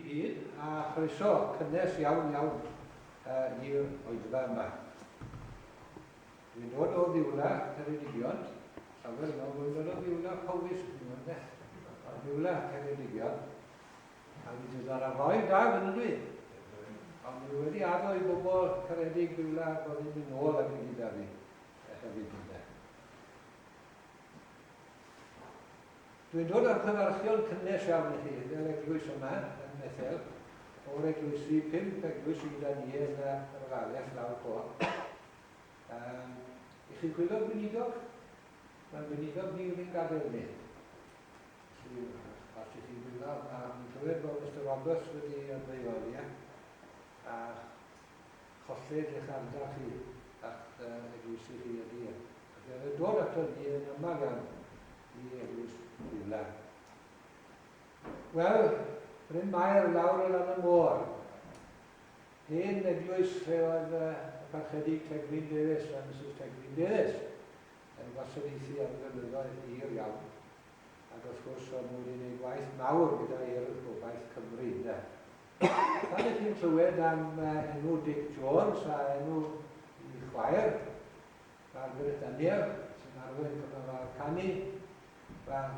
Gyd a chroeso cynnes iawn i'r oedfa yma. Dwi'n dod o ddiwla Ceredigion, llawer yma dwi'n dod o ddiwla Powys, ddiwla Ceredigion, a mi sydd ar y rhoi da fan ydw i. Ond dwi wedi addo i bobl Ceredig ddiwla bod ni'n mynd nôl ac yn gyda fi. Dwi'n dod ar cyfarchion cynnes iawn i chi, fel eglwys yma yn Methel, o'r eglwysi 5 eglwys gyda ni yn y Rygalaeth lawr Coch. I chi gwylio gweinidog? Mae'n gweinidog ni wedi'n gadael ni. Os i chi gwylio, mae'n clywed bod Mr Roberts wedi ymwneud a cholled eich ardal chi at eglwysi chi ydy. Dwi'n dod ato ni yn yma gan i eglwys Ddiwla. Wel, Bryn Mair lawr o lan y môr. Hen eglwys lle oedd y parchedig Tegwyn Davies a Mrs Tegwyn Davies yn gwasanaethu am flynyddoedd hir iawn. Ac wrth gwrs o'n nhw wedi gwneud gwaith mawr gyda Urdd Gobaith Cymru. Pan ydych chi'n clywed am enw Dick Jones a enw i chwaer, Margaret Daniel, sy'n arwain cyfnod canu, Wel,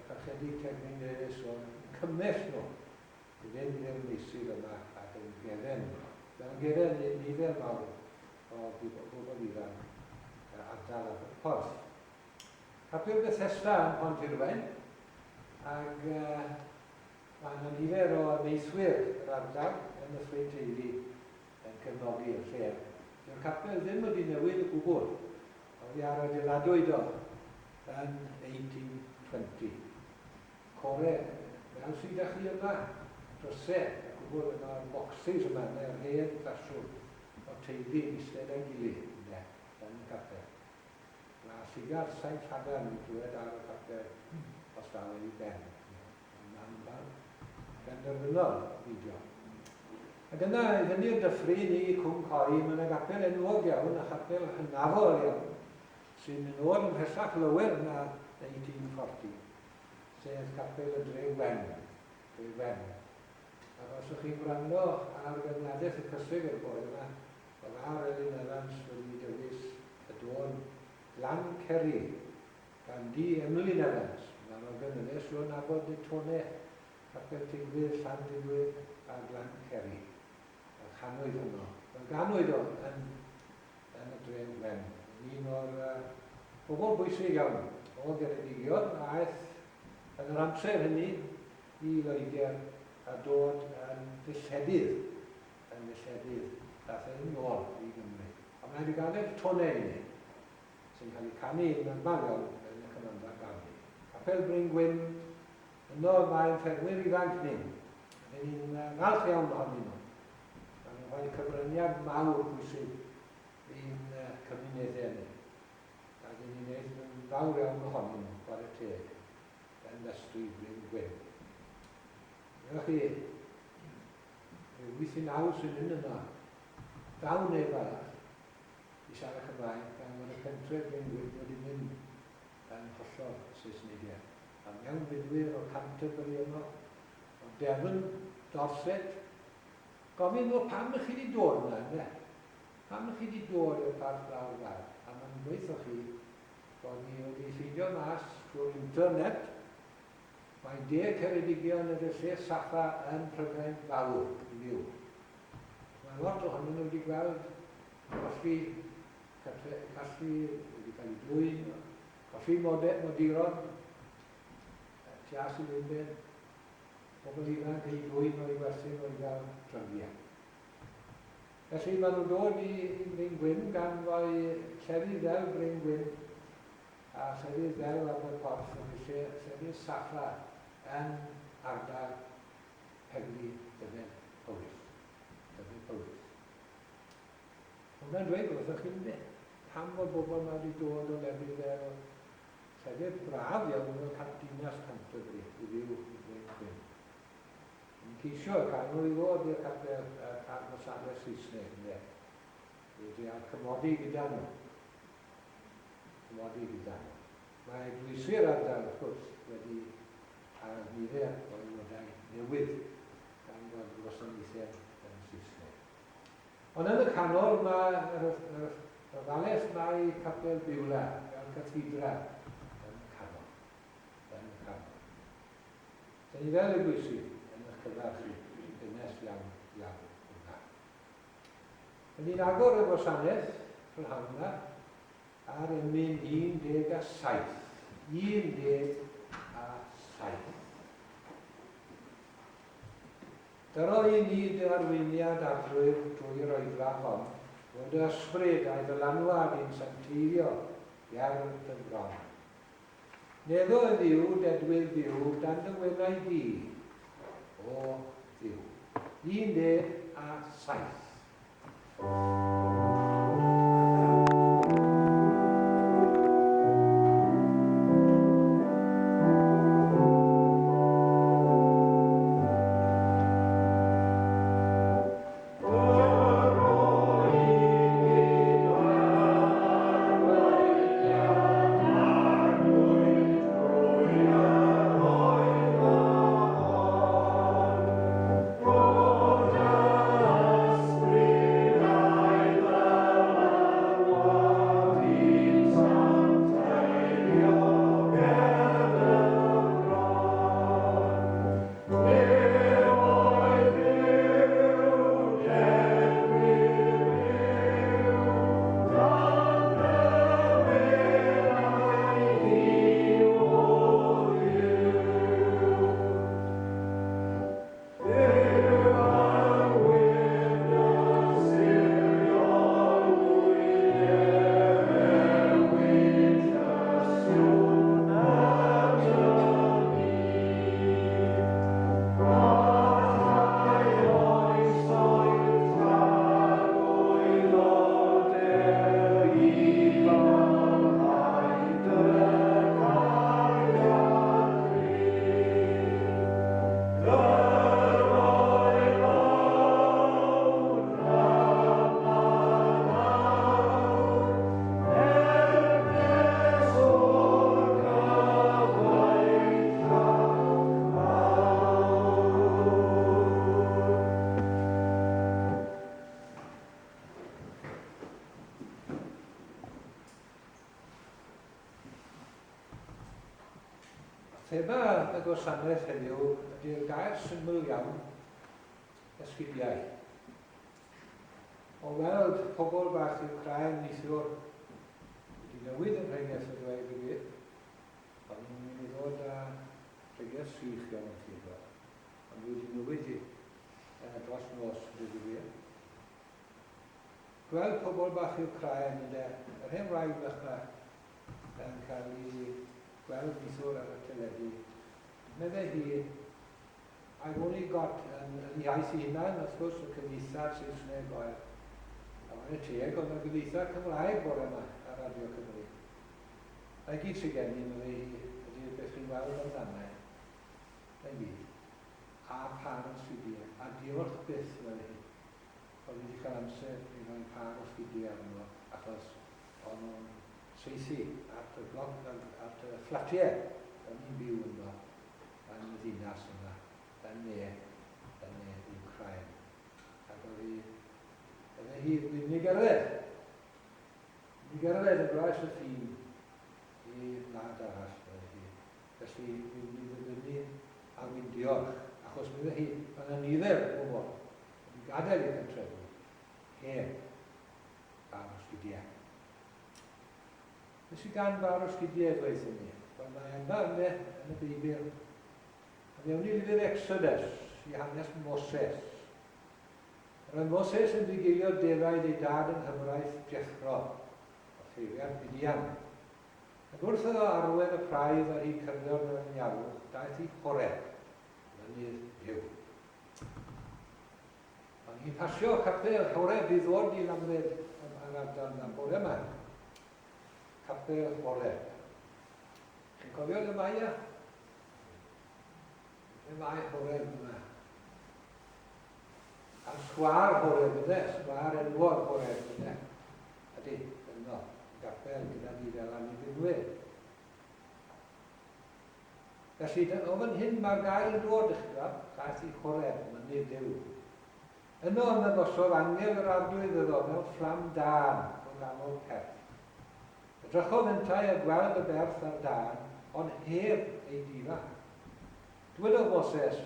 y parchedig Tegwyn Davies o'n cymell nhw i fynd i'r meysydd yma ac yn gefen. Yn gefen nifer mawr o bobl ifanc ardal ar y porth. Capel Bethesda yn Pontirfen ac mae yna nifer o meithwyr yr ardal yn y ffreuteili yn cefnogi'r lle. Dy'r capel ddim wedi newid y gwbl. Oedd ar adeiladwyd o yn 1820. Core, fel sydd â chi yma, drysau, a gwbl yna bocsys yma, neu'r hen ffasiwn o teulu eistedd yn gilydd, yn y capel. Mae sigar saith hagan yn clywed ar y capel os dal ei ben. Yn benderfynol fideo. Ac yna, i fyny'r dyffru ni Cwm Coi, mae yna capel enwog iawn, a chapel hynafol iawn, sy'n mynd o'r ymhellach lywer na 1840, sef capel y Dre Wen. Ac os ydych chi'n gwrando ar gynnyadaeth y cysig o'r boi yma, oedd ar Elin Evans wedi dewis y dôn Glan Cerry, gan di Emlyn Evans. Mae'n organyddes o'n nabod y tonau capel Tigwydd, Llandigwydd a Glan Cerry. A chanwydd yno. Mae'n ganwyd o yn y Dre Wen. Un o'r bobl bwysig iawn o Geredigion a aeth yn yr amser hynny i Loegr a dod yn ddilledydd dath e'n nôl i Gymru. A mae'n wedi gael e'r tonau hynny sy'n cael ei canu yn ymwneud iawn yn y Cymandra Gawni. Capel Bryn Gwyn, yno mae'n ffermwyr ifanc ni. Ni'n falch iawn ohonyn nhw. Mae'n rhoi cyfryniad mawr bwysig i'n cymunedau ni. Ac yn ni'n neud yn fawr iawn ohonyn nhw, ar y teg, yn Mestri Bryn Gwyn. Ydych chi, rhyw 89 sy'n mynd yna, dawn neb arall i siarad Cymraeg, gan fod y pentref Bryn Gwyn wedi mynd yn hollol Saesnigiaeth. A mewn fydwyr o Canterbury yno, o Devon, Dorset, gofyn nhw pam ych chi wedi dod yna, ne? Pam ych chi wedi dod i'r parth lawr fawr? A mae'n gweithio chi bod ni wedi ffeindio mas trwy'r internet mae 10 Ceredigion yn y lle saffa yn Prydain fawr i fyw. Mae lot ohonyn nhw wedi gweld colli wedi cael ei dwyn, colli modiron, Tias i Lwynben, pobl ifanc ei dwyn o'i werthu o'i gael drygiau. Felly maen nhw'n dod i Bryn Gwyn gan fwy llefydd fel Bryn Gwyn a llefydd fel Aberporth yn lle llefydd saffra yn ardal Pegli Dyfed Powys. Hwna'n dweud wrthych chi'n mynd, pam bod bobl yma wedi dod o lefydd fel llefydd braf iawn o Dinas Canterbury i fyw i Bryn Gwyn. Yn ceisio cael nhw i ddod i'r capel Carmosadau Saesneg, wedi ar cymodi gyda nhw. Mae eglwysu'r ardal, wrth gwrs, wedi ar nifer o aelodau newydd Ond yn y canol mae'r ddales mae capel biwla, fel cathedra yn y canol. Yn y canol. Dyna ni fel y bwysig yn eich cyfarch chi, dynes iawn hwnna. Dyna ni'n agor y gwasanaeth rhan ar emyn 17. 17. Dyro i ni dy arweiniad adrwydd drwy'r oedfa hon, fod y ysbryd a'i ddylanwad i'n sancteirio iawn yn bron. Neddo y ddiw, dedwydd ddiw, dan dy wenau di, o ddiw. 17. Thema y gwasanaeth heddiw ydy'r gair syml iawn esgidiau. O weld pobl bach i'w crau'n neithiwr wedi newid yn rhaengeth y dweud y gwir, ond ni'n mynd i ddod â rhaengeth swych iawn yn ffidro. Ond wedi newid i dros nos yn y gwir. Gweld pobl bach i'w crau'n yna, yr hen wraig bach yma yn cael ei gweld neithwr ar y teledu. Meddai hi, I've only got yn iaith i hunan, wrth gwrs, y cyfeithar Saesneg oer. A mae'n y teg, ond y gyfeithar Cymraeg bore yma ar Radio Cymru. Mae gyd sy'n gen i, meddai hi, ydy'r beth chi'n weld amdana. Mae'n gyd. A par yn sgidiau. A diolch byth, meddai hi. Oedd wedi cael amser i roi par o sgidiau arno, achos o'n nhw'n seithi at y bloc, at y fflatiau yn ni'n byw yno, yn y ddinas yna, yn Ukraine. Ac oedd hi wedi gyrraedd. Wedi gyrraedd yn groes y ffin i wlad arall, oedd hi. Felly, wedi ddyfynu a wy'n diolch, achos meddai hi, yn y nifer o bobl, wedi gadael i'r pentrefi, hen, ar ysgidiau. Nes i gan fawr o sgidiau dweud i ni, ond mae yna yn y Beibl. A mewn i lyfr Exodus, i hanes Moses. Roedd Moses yn ddigilio defaid ei dad yn hyfraith Jethro, o ffeiriad Midian. Ac wrth iddo arwen y praidd ar ei cyrlion yn iawch, daeth i Horeb, mynydd Dduw. Ond hi'n pasio capel Horeb i ddod i lamred yr ardal na bore yma. Capel Horeb. Chi'n cofio y Maia? Y Mai Horeb yma. A'r sgwar Horeb yna, sgwar enwog Horeb yna. Ydy, yno, capel gyda ni fel annibynnwyr. Felly, o fan hyn mae'r gair yn dod eich graf, gaeth i Horeb, mynydd Dduw. Yno yn y gosodd angel yr arglwydd iddo mewn fflam dan o ganol perth. Edrychodd yntau a gweld y berth ar dan, ond heb ei difa. Dywedodd Moses,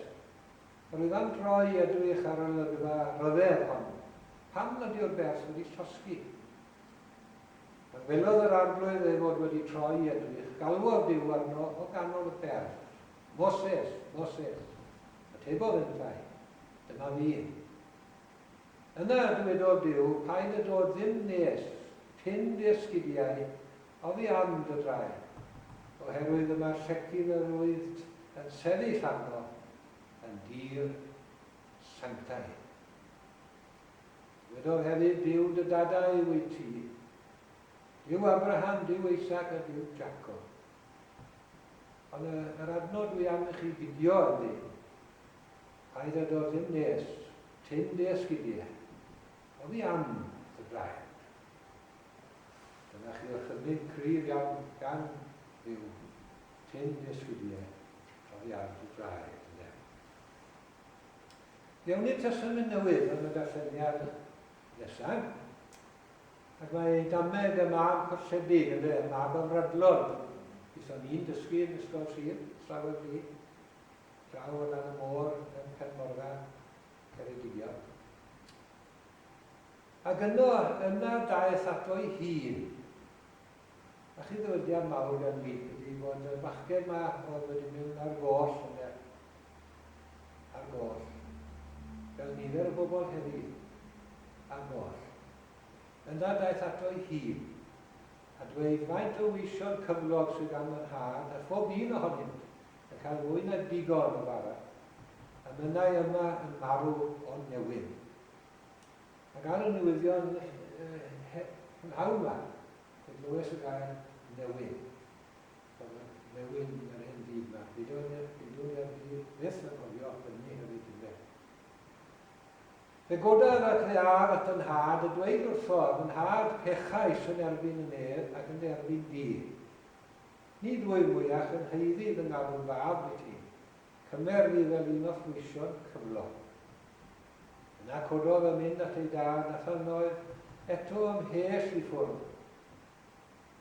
roedd am droi edrych ar y lygfa ryfedd hon. Pam nad yw'r berth wedi llosgi? Ac welodd yr arglwydd ei fod wedi troi edrych, galwodd Duw arno o ganol y berth. Moses, Moses, atebodd yntau, dyma fi. Yna dywedodd Duw, paid y dod ddim nes, cyn esgidiau, oddi am dy draed, oherwydd y mae'r llecyn yr wydd yn sefyll arno yn dir sanctau. Dywedodd hefyd Duw dy dadau yw ei ti, Duw Abraham, Duw Isaac a Duw Jacob. Ond yr adnod dwi am i chi fideo ydy, paid a dod ddim nes, cyn esgidiau, oddi am dy draed. Dyna chi o'r chynnig cryf iawn gan Duw, cyn esgidiau, oddi am dy draed. Iawn i'r testament newydd yn y darlleniad nesaf. Ac mae damed y mab corsebyg yn y mab ymradlon. Byddwn ni'n dysgu yn ysgol sir, llawer fi, draw yn y môr yn Penmorfa, Ceredigion. Ac yna daeth ato ei hun. A chi ddywydiad mawr gan fi, ydy bod y bachgen yma oedd wedi mynd ar goll yna. Ar goll. Fel nifer o bobl heddi ar goll. Yna daeth ato ei hun. A dweud faint o wisio'r cyflog sydd gan yr had, a phob un ohonynt yn cael fwy na digon o fara. A mynnau yma yn marw o newyn. Ac ar y newyddion yn hawl yma, fe glywes y gair newyn. Newyn yr hyn byd yma. Bidwn i'r byd byth yn cofio hynny hefyd yn beth. Fe gododd y crear at yn had y dweud wrtho yn had pechais yn erbyn y neb ac yn erbyn di. Ni ddwy mwyach yn heiddydd yn galw'n fab i ti. Cymer fi fel un o ffwysion cyflog. Yna cododd yn mynd at ei dad a thanoedd eto ymhes i ffwrdd.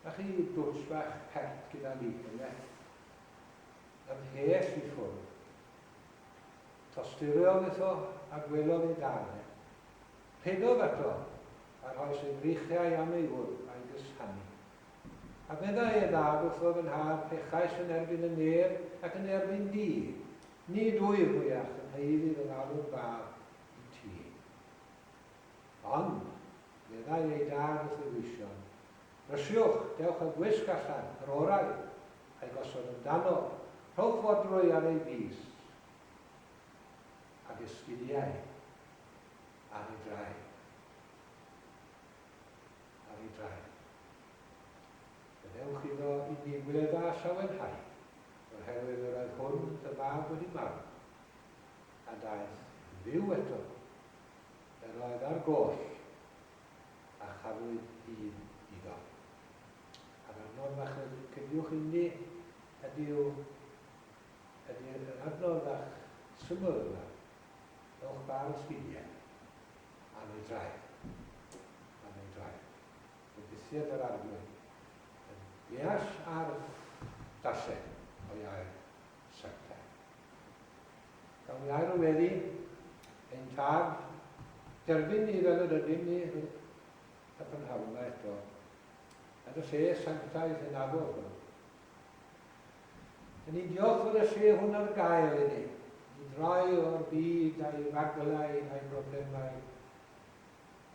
A chi dwts bach pert gyda lig yna. Ymhes i ffwrdd. Tostyriodd eto a gwelodd ei dane. Pedodd eto ar oes ei brichiau am ei wrth a'i gyshannu. A meddai ei ddad wrthodd yn had pechais yn erbyn y neb ac yn erbyn di. Ni dwy mwyach yn heiddydd yn alw'n fab i ti. Ond, meddai ei dad wrth ei wision, rysiwch, dewch y gwisg allan, yr orau, a'i gosod yn dano, rhowch fodrwy ar ei bys, ac esgidiau ar ei draed. Ar ei draed. Gadewch iddo i ddigwydd a llawenhau, oherwydd yr oedd hwn dy fab wedi marw, a daeth fyw eto, yr oedd ar goll, a chafwyd hyd iddo. A'r adnodd fach cydiwch i ni ydy'r adnodd fach syml yma, Ewch bar ysgidiau am ei draed. Am ei draed. Gobeithiad yr arglwydd yn deall ar darllen o iair sanctau. Gawn ni air o weddi ein tad derbyn ni fel yr ydym ni y prynhawna eto ar y lle sanctau yn agor hwn. Yn ni'n diolch fod y lle hwn ar gael i ni. I droi o'r byd a'i raglau, a'i broblemau,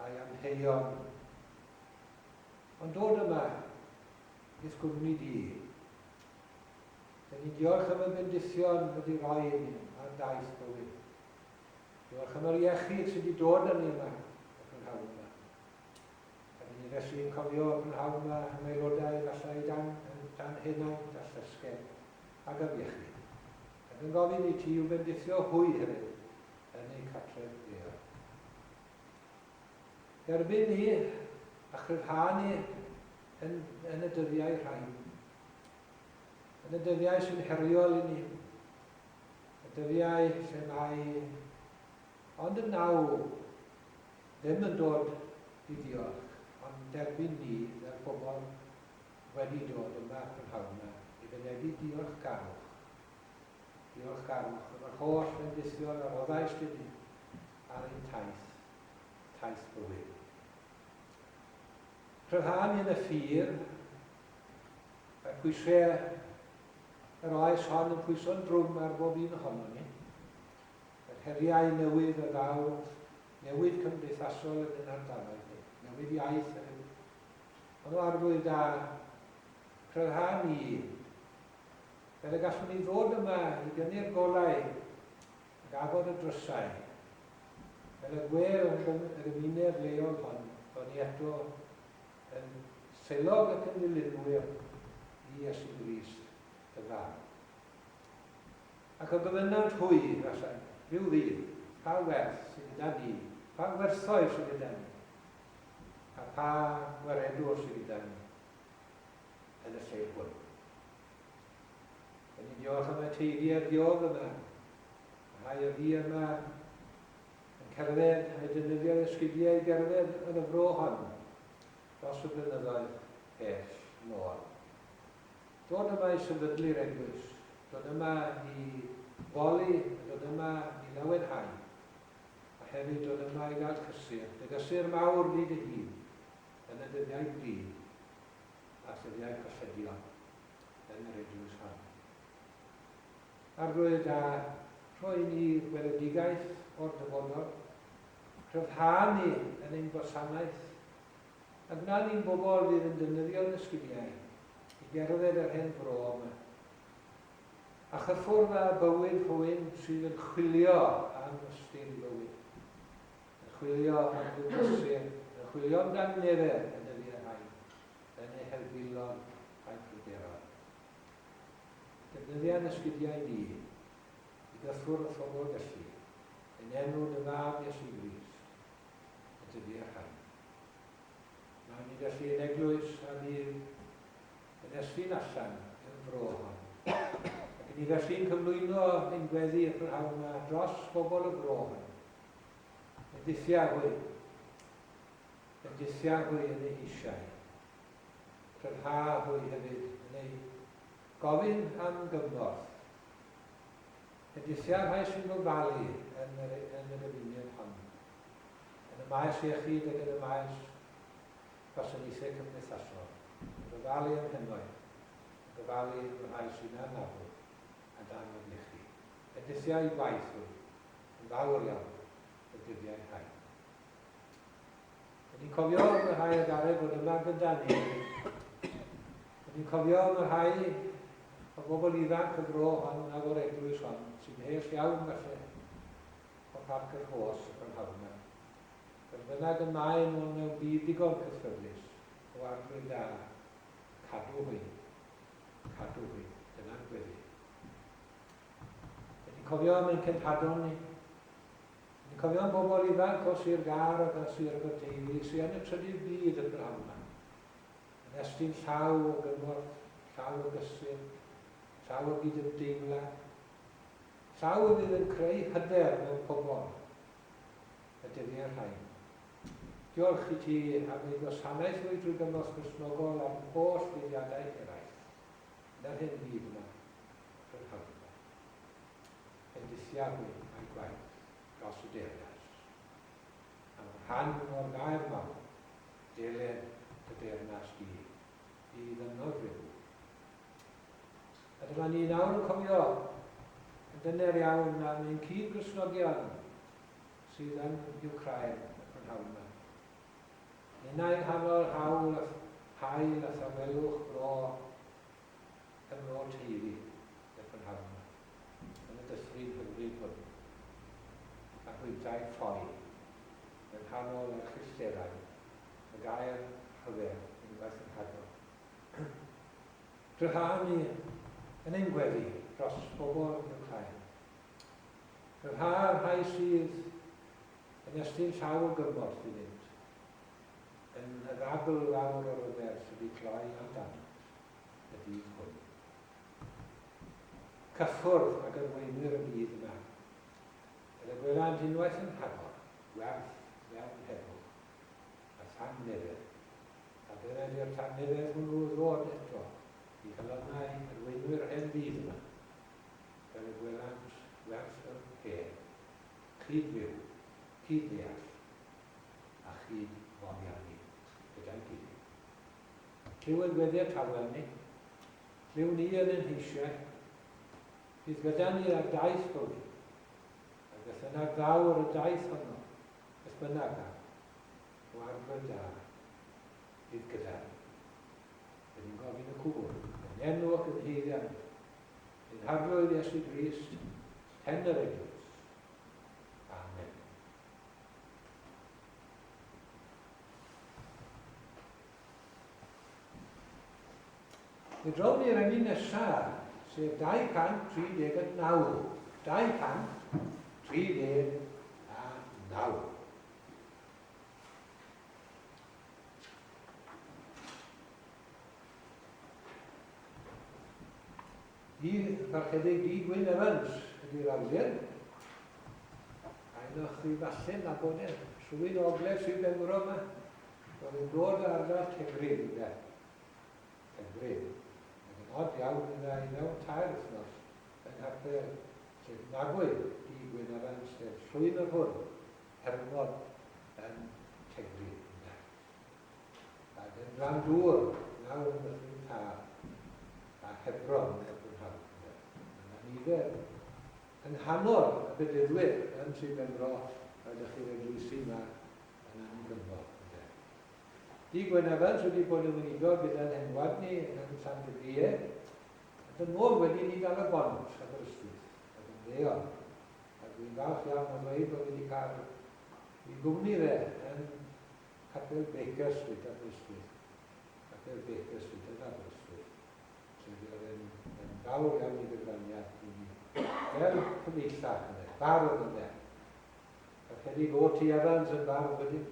a'i anheion. Ond dod yma, i'r gwmni di. Dyn ni'n diolch am y bendithion wedi rhoi i ni ar daith bywyd. Diolch am yr iechyd sydd wedi dod â ni yma, y prynhawn yma. Dyn ni'n felly'n cofio y prynhawn yma, am aelodau gallai dan henaint a llysgen, ac am iechyd. Ac yn gofyn i ti yw bendithio hwy hefyd yn ei cartref ddeol. Derbyn ni a chryfha ni yn y dyddiau rhain. Yn y dyddiau sy'n heriol i ni. Y dyddiau lle mae ond yn naw ddim yn dod i ddiolch, ond derbyn ni, y pobl wedi dod yma prynhawn yma, i fynebu diolchgarwch. Diolchgarwch, yr holl bendithion ar oddais dyn ar ein taith bywyd. Rhyddhan yn y ffyr, mae pwysau yr oes hon yn pwyso'n drwm ar bob un ohono ni. Yr heriau newydd y ddawd, newid cymdeithasol yn ein ardaloedd ni, newid iaith yn ein. Ond o arfwyd da, rhyddhan ni, fel y gallwn ni ddod yma i gynnu'r golau, ac agor y drysau, fel y gwel yn y gymuned leol hon, bod ni eto yn seilog ac yn dilynwyr i Iesu Grist y dda. Ac o gyfynant hwy, falle, rhyw ddydd, pa werth sydd gyda ni, pa werthoedd sydd gyda ni, a pa waredwr sydd gyda ni yn y lle hwn. Yn ni'n diolch am y teiriau diog yma, rhai o fi yma yn cerdded, a defnyddio'r esgidiau i gerdded yn y fro hon, dros y blynyddoedd pell môr. Dod yma i sefydlu'r eglwys, dod yma i foli, dod yma i lawenhau, a hefyd dod yma i gael cysur, dy gysur mawr nid y hun, yn y dyddiau bryd, a dyddiau cyffedion yn yr eglwys hon. Arglwydd a rhoi ni weledigaeth o'r dyfodol, rhyddhau ni yn ein gwasanaeth, a gwna ni'n bobl fydd yn defnyddio'r ysgidiau i gerdded yr hen fro yma. A chyffwrdd â bywyd rhywun sydd yn chwilio am ystyr bywyd. Yn chwilio am gymysur, yn chwilio am dan nefer yn dyddiau rhaid, yn ei herbylon a'i pryderon. Defnyddio'n ysgidiau ni i gyffwrdd y phobl gallu, yn enw dy fab Iesu Grist, y dyddiau rhaid. Nawr ni gallu yn eglwys a bydd yn esgyn allan yn fro hon. Ac ni gallu'n cyflwyno ein gweddi y prynhawn yma dros bobl y fro hon. Yn dithiagwy yn ei hisiau. Rhyddhau hefyd yn ei gofyn am gymorth. Yn dithiau rhai sy'n gofalu yn yr gymuned hon. Yn y maes iechyd ac yn y maes gwasanaethau cymdeithasol. Gofalu am hynnoedd, gofalu am rhai sy'n anafod a danfod iechyd. Edithiau gwaith hwn, yn fawr iawn y dyddiau rhai. Ni'n cofio am y rhai o garreg bod yma gyda ni. Ni'n cofio am y rhai o bobl ifanc y gro hon ag o'r eglwys hon, sy'n hell iawn falle o parc yr hos y prynhawn yma. Fel bynnag y mae nhw'n mewn byd digon cyffyrddus o arglwydd da, cadw hwy, dyna'n gweddi. Ni'n cofio am ein cenhadon ni. Ni'n cofio am bobl ifanc o Sir Gar ac o Sir Aberteifi sy'n yn y trydydd byd y prynhawn yma. Yn estyn llaw o gymorth, llaw o gysur, llaw o gyd-ymdeimla, llaw o fydd yn creu hyder mewn pobl y dyddiau rhain. Diolch i ti am ei gwasanaeth o'i drwy gymorth Cristnogol am holl fuddiadau eraill. Na'r hyn byd yma, prynhawn yma. Yn dithiagwy a'i gwaith dros y deyrnas. Am rhan o'r gair mawr, delen y deyrnas di, i ddynod rhyw. A dyma ni nawr yn cofio yn dyner iawn am ein cyd-Gristnogion sydd yn Ukraine y prynhawn yma. Unau'n hanol hawl hael a thawelwch bro yn ôl teulu y prynhawn yma. Yn y dyffryn hyfryd hwn. A hwydau ffoi yn hanol y chrysterau, y gair hyfer yn gwaith yn hadol. Rhyddhau ni yn ein gweddi dros bobl Ukraine. Rhyddhau rhai sydd yn estyn llaw o gymorth i fynd. Yn y ddabl fawr o'r yfer sydd wedi cloi amdano y byd hwn. Cyffwrdd ac arweinwyr y byd yma. Yn y gwelan unwaith yn hagor, werth mewn heddwch. tannibydd. A dyna di'r tannibydd hwnnw ddod eto i halonnau arweinwyr hen byd yma. Fel y gwelant werth o'r hen. Cyd-fyw, cyd-ddeall a chyd-foddiannu gyda'i gilydd. Lliw yn gweddiau tawel ni, lliw ni yn ein heisiau, bydd gyda ni ar daith bywyd, a beth yna gawr y daith honno, beth bynnag o arfer da, bydd gyda ni. Bydd ni'n gofyn y cwbl, yn enw ac yn heiddian, yn harflwydd Iesu Grist, pen yr eglwys. Amen. Mi drown ni'r enni nesaf, sef 239. 239. I farchedig Di Gwyn Evans ydy'r awdur. Ein o'ch chi falle nabod e. Swydd ogledd sy'n Benfro yma. Roedd yn dod ar ardal Tegrydd ynde. Tegrydd. Ac yn od iawn yna i mewn tair wythnos yn Harper sef Nagwydd Di Gwyn Evans sef llwyn yr hwn hermod yn Tegrydd ynde. Ac yn Randŵr nawr yn Mythyn Tar a Hebron nifer yng nghanol y bydyrwyr yn Sir Benfro ydych chi'n eglwysu yma yn Angymro. Di Gwyn Evans wedi bod yn wynigo gyda'n henwad ni yn San Gyfriau ac yn ôl wedi ni gael y bont ar yr ystwyth ac yn ddeon. A dwi'n falch iawn am dweud bod wedi cael ei gwmni fe yn Capel Baker Street ar yr ystwyth. Capel Baker Street yn Aberystwyth. Sydd yn fawr iawn i gyfraniad i ni. Fel cyfeillach yna, bardd yna. Ac chydig o T. Evans yn bardd wedyn.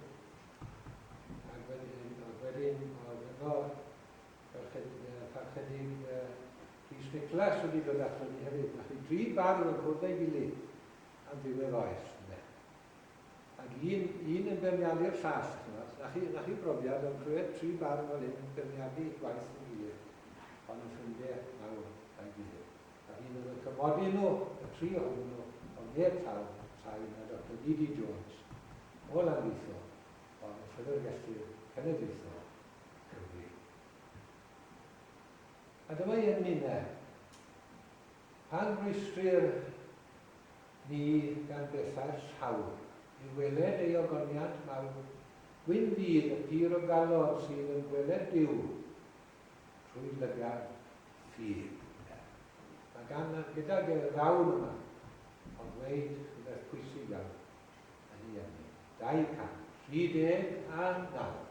Ac wedyn oedd yno chydig Rhys Nicholas wedi dod ato ni hefyd. Ac i 3 bardd yn cwrdd ei gilydd am ddiwedd oes. Ac un yn berniadu'r llall. Na chi brofiad o'n clywed 3 bardd fel hyn yn berniadu gwaith yn gilydd. Ond yn ffrindiau nawr a'i gilydd. A un oedd yn cyfodi nhw, y 3 ohonyn nhw, ond neb taw, tai na Dr. D.D. Jones, o Lanweithio, ond yn Llyfrgellir Cenedlaethol Cymru. A dyma i yn minne, pan rwystrir ni gan bethau llawn, i weled ei ogoniant mawr, gwyn fydd y pyr o galon sydd yn gweled diw, trwy lygad ffydd. Mae gan gydag y rawn yma, ond dweud rhywbeth pwysig iawn yn ei ynni. 239.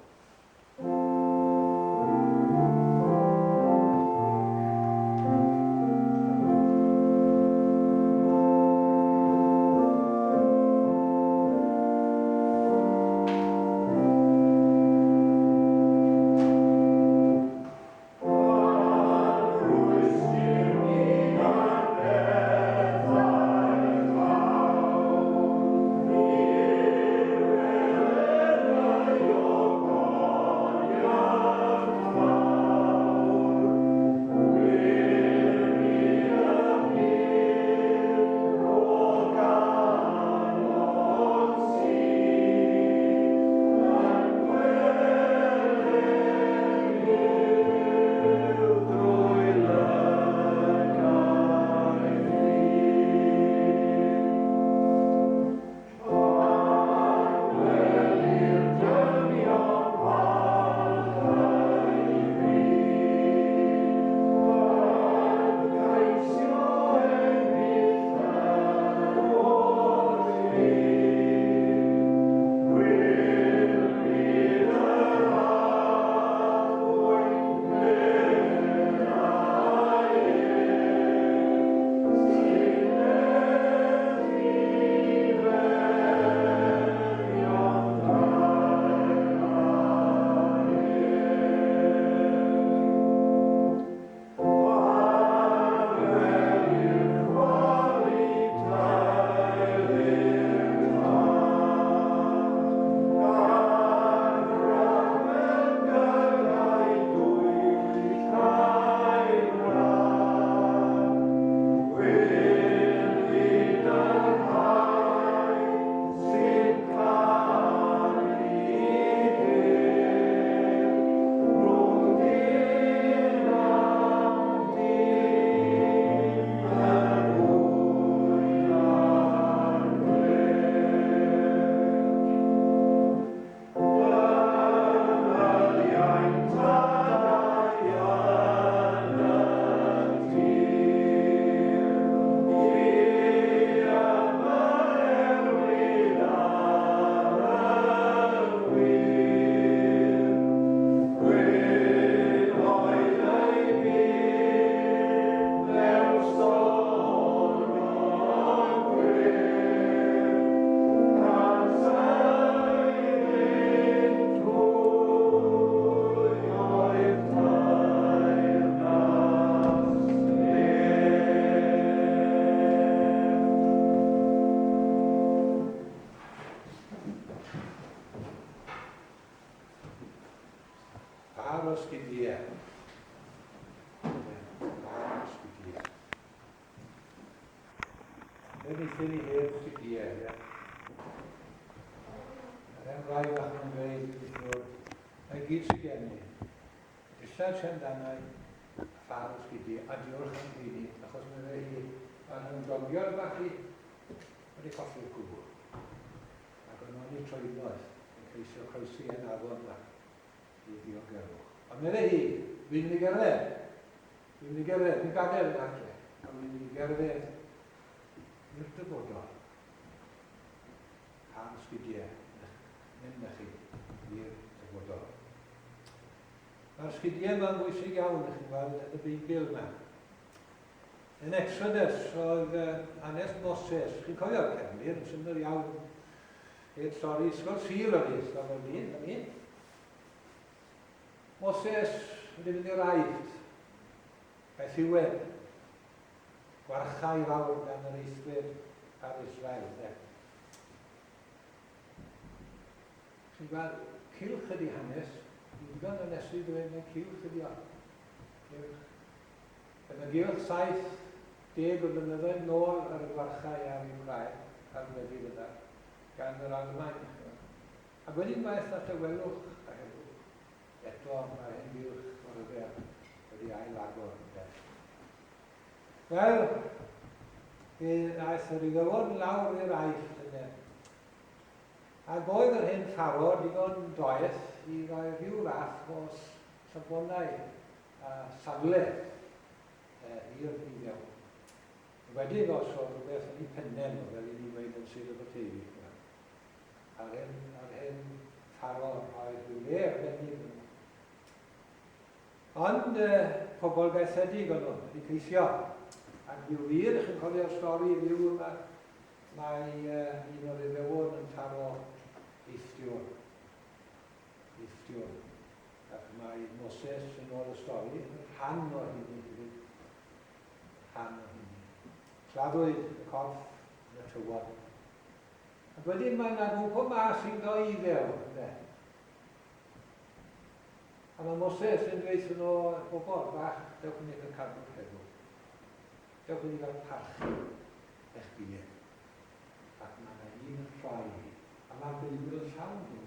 sgidie. Fawr sgidie. Dyna ni ffyn I heb sgidie. Yn rai fach yn dweud, mae gyd sy'n gen I. Dillad sy'n danau fawr sgidie, a diolch yn gyd I, achos mae'n dweud Mae'n ymdogio'r bach I wedi colli'r cwbl. Ac o'n nhw'n ei troednoedd yn ceisio croesi yn afon bach I ddiogelwch. Ond meddai hi, fi'n mynd I gerdded. Fi'n mynd I gerdded, fi'n gadael yn adre. A fi'n mynd I gerdded i'r dyfodol. Am sgidiau, mynd na chi i'r dyfodol. Mae'r sgidiau yma'n bwysig iawn, ych chi'n gweld, yn y Beibl yma. Yn Exodus, oedd hanes Moses, chi'n cofio'r cefnir, yn syndod iawn, hyd stori, sgol sil o'n i, sgol o'n i. Moses wedi mynd i'r Aifft, gaeth Iwen, gwarchau fawr gan yr eithwyr ar Israel. Chi'n gweld, cilch ydi hanes, digon o nesu dweud na cilch ydi o. Yn y gylch 70 o blynyddoedd nôl ar y gwarchau ar i'w wraig, ar wedi yna, gan yr Almaen. Ac wedyn maeth at y welwch a helwch. Eto mae hyn gylch o'r yfed wedi ail-agor. Wel, aeth yr Iddywon lawr i'r Aifft yna. Ac oedd yr hyn ffaro digon doeth I roi rhyw rath o safonau a safle i'r byd. Wedyn os oedd rhywbeth yn ei pennen o, fel I ni weid yn sydd o Boteifi. A'r hyn ffaro oedd rhyw le arbennig nhw. Ond pobl gaethedig o'n nhw, wedi ceisio. Ac ryw wir, ych chi'n cofio'r stori ryw yma, mae un o'r Iddewon yn taro eithdiwr. Ac mae Moses yn ôl y stori, rhan o hynny. Claddwyd y corff yn y tywod. Ac wedyn mae yna grŵp o mas sy'n dod I ddew. A mae Moses yn dweud yn o bobl bach, dewch yn eich cadw heddw. Dewch yn eich parchu eich byd. Ac mae yna un rhoi. A mae'r Beibl yn llawn hyn.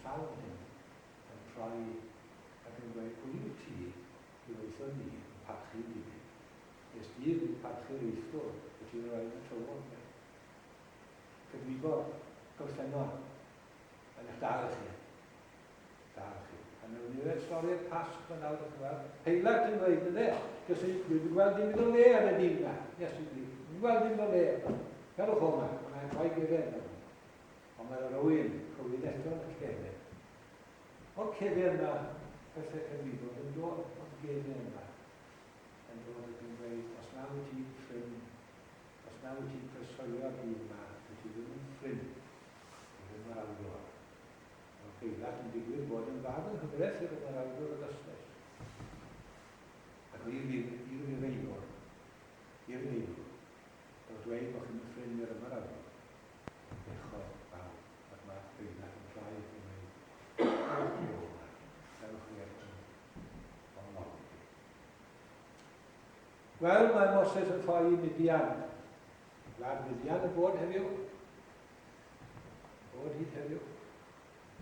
Llawn hyn. Yn rhoi ac yn dweud pwy yw ti I weithio ni yn parchu byd. Nes di yn parchu'r eithwr, wyt ti'n rhoi yn y tywod. Cydwybod gorffennol yn eich dal chi. A nawr ni wedi'r stori'r Pasg yn awr o'ch gweld. Heilat yn dweud yn dde. Cos dwi'n gweld dim yn o le ar y dyn yma. Yes, dwi'n gweld dim yn o le. Cerwch o'ma, mae'n rhoi gefen. Ond mae'r rywun cywyd eto yn y cefen. O'r cefen yma, pethau cydwybod yn dod o'r gefen yma. Yn dod ac yn dweud, os na wyt ti'n ffrind, os na wyt ti'n presholio'r byd yma, wyt ti ddim yn ffrind, ddim yn awdor. Mae'r Heilat yn digwydd bod yn fawr yn hyfreth i'r yn yr awdor y gysnes. Ac i'r feilwr, o dweud bod chi'n ffrind i'r yma'r awdor. Echo fawr, ac mae'r Heilat yn rhai yn dweud, dewch chi eto. Wel, mae Moses yn ffoi I Midian. Gwlad Midian yn bod heddiw. Bod hyd heddiw.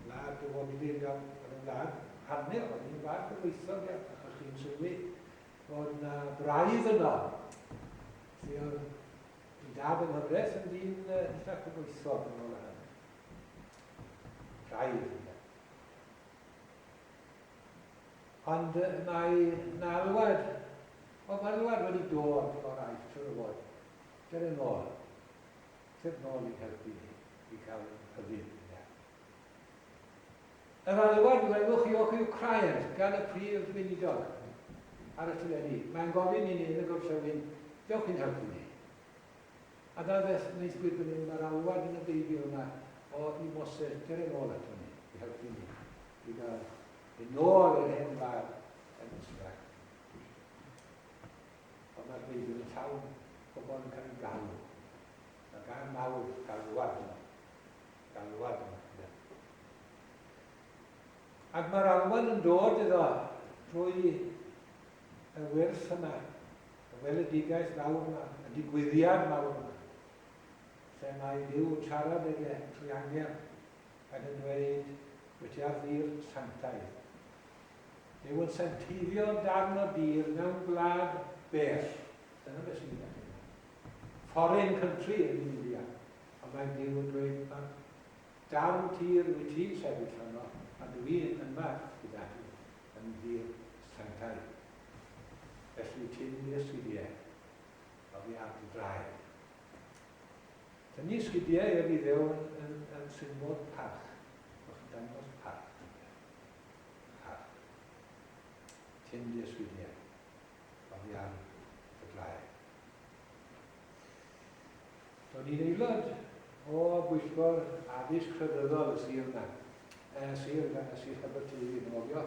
Gwlad dyfodlyd iawn yn y gwlad. Hanner, oedd ni'n gwlad gyfeithog iawn, achos chi'n sylwi bod yna braidd yno. Lle oedd I dad yn hyfreth yn dyn eitha gyfeithog yn ôl yna. Braidd yna. Ond mae alwad Ond mae'r alwad wedi dod o'r Aifft trwy'r fod. Dyr yn ôl. Dyr yn ôl I helpu ni I cael hyfyd. Yr alwad welwch chi o'ch Ukraine gan y prif weinidog ar y teledu. Mae'n gofyn I ni yn y gorllewin, dewch chi'n helpu ni. A da beth wneud gwybod ni mae'r alwad yn y Beibl yma o I Moses, dyr yn ôl ato ni I helpu ni. I gael yn ôl i'r hen fawr yn ysgrifennu. Ond mae'r Beibl yn llawn pobl yn cael ei galw. Mae gan mawr galwad yna. Ac mae'r alwan yn dod iddo drwy y wyrth yma, y weledigaeth mawr yma, y digwyddiad mawr yma, lle mae Duw yn siarad ag trwy angel ac yn dweud, wyt ti ar ddir sanctaidd. Duw yn sanctifio darn o dir mewn gwlad bell. Dyna beth sy'n gyda. Foreign country yn India. Ond mae Duw yn dweud, mae darn tir wyt ti'n sefyll yno, a dwi yma gyda ti yn dir sanctaidd. Felly ti'n ni ysgidiau, o fi ar dy draed. Dyna ysgidiau y fideo yn symbol parch. O'ch yn dangos parch. Parch. Ti'n ni ysgidiau, o fi ar dy draed. Do'n i'n aelod o bwyllgor addysg crefyddol y sir yna. Sir Aberteifi yn nofio,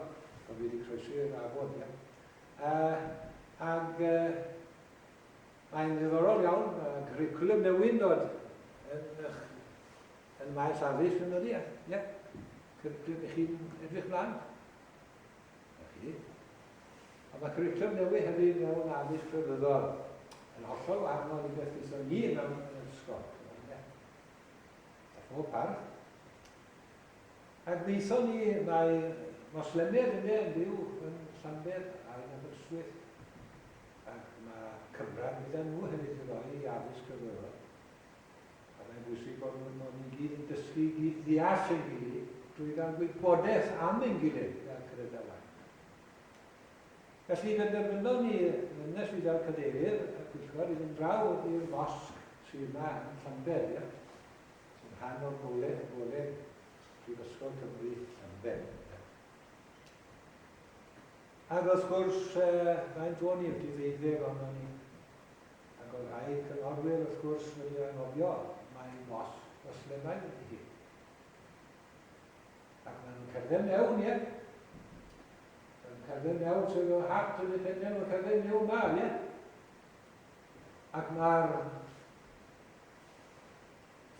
o fi wedi croesi'r afon, Ag mae'n ddiddorol iawn, cwricwlwm newydd dod yn maes addysg yn ydy, ie. Cwricwlwm i chi'n edrych mlaen. Chi. Ond mae cwricwlwm newydd hefyd mewn addysg crefyddol yn hollol wahanol i beth gyda ni mewn ysgol. O parch. Ac ddeithon ni, mae Moslemedd yn byw yn Llanbed a yn Aberystwyth. Ac mae cyfran gyda nhw hefyd yn rhoi i addysg cyfryfol. A mae'n bwysig bod nhw'n gyd yn dysgu gyd ddeall yn gilydd drwy gael gwybodaeth am ein gilydd fel credydau. Felly benderfynon ni, nes fi fel cadeirydd, y pwyllgor i fynd draw i'r mosg sydd yma yn Llanbed, sy'n rhan o'r goleg Prifysgol Cymru Llanbed. Ac wrth gwrs, mae'n dod ni'r difeiddeg ond ni. Ac oedd rhai cyngorwyr wrth gwrs wedi anghofio mae mosg Moslemaidd wedi hi. Ac mae'n cerdded mewn, ie. Mae'n cerdded mewn sydd o hart yn y pennau, mae'n cerdded mewn ma, ie. Ac mae'r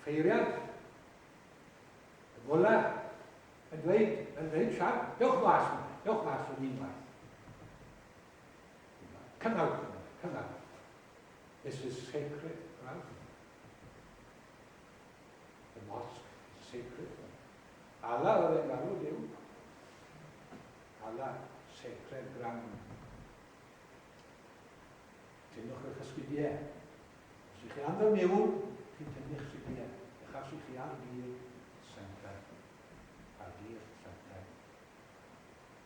ffeiriad, y gola, yn dweud siarad, dewch mas yn unwaith. Come out. This is sacred ground. The mosque is sacred. Allah oedd e'n galw Duw. Allah, sacred ground. Tynwch eich ysgidiau. Os ych chi andro mewn, chi'n tynnu'ch ysgidiau. Achos ych chi ar dir sanctaidd. Ar dir sanctaidd.